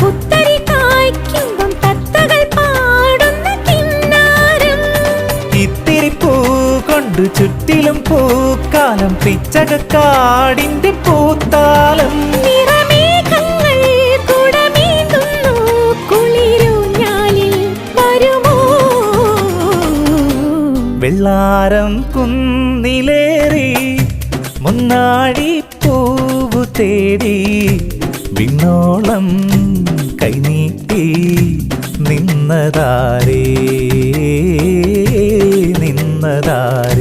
പുത്തരി കായ്ക്കുമ്പം തത്തകൾ പാടുന്ന കിന്നാരം. ഇത്തിരി പൂ കൊണ്ട് ചുറ്റിലും പൂക്കാലം പിച്ചകക്കാടിന്റെ പൂത്താലം. നിറമേഘങ്ങൾ കുടമേന്തുന്നു കുളിരൂഞ്ഞാലിൽ വരുമോ? വെള്ളാരം കുന്നിലേറി മുന്നാടി പൂവു തേടി വിണ്ണോളം കൈനീട്ടി നിന്നതാരേ നിന്നതാരേ.